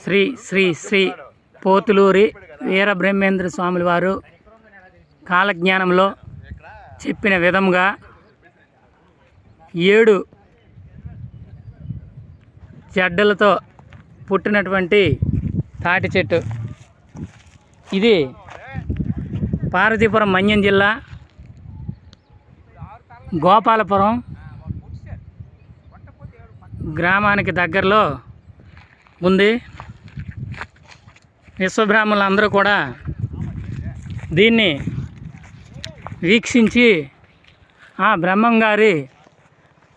శ్రీ శ్రీ శ్రీ పోతులూరి వీరబ్రహ్మేంద్ర స్వాముల వారు కాలజ్ఞానంలో చెప్పిన విధంగా 7 జడ్డలతో పుట్టినటువంటి తాటి చెట్టు. ఇది పార్వతీపురం మన్యం జిల్లా గోపాలపురం గ్రామానికి దగ్గరలో ఉంది. విశ్వబ్రాహ్మణులందరూ కూడా దీన్ని వీక్షించి ఆ బ్రహ్మంగారి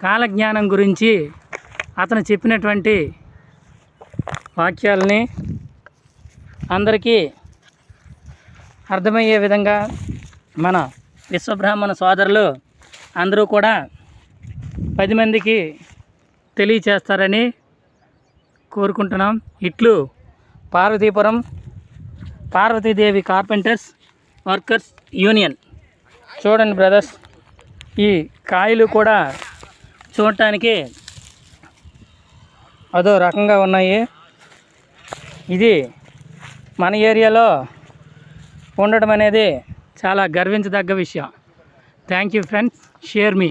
కాలజ్ఞానం గురించి అతను చెప్పినటువంటి వాక్యాలని అందరికీ అర్థమయ్యే విధంగా మన విశ్వబ్రాహ్మణ సోదరులు అందరూ కూడా 10 మందికి తెలియచేస్తారని కోరుకుంటున్నాం. ఇట్లు Parvathipuram Parvathi Devi carpenters workers union. చూడండి బ్రదర్స్, ఈ కాయలు కూడా చూడటానికి అదో రకంగా ఉన్నాయి. ఇది మన ఏరియాలో ఉండడం అనేది చాలా గర్వించదగ్గ విషయం. Thank you friends, share me.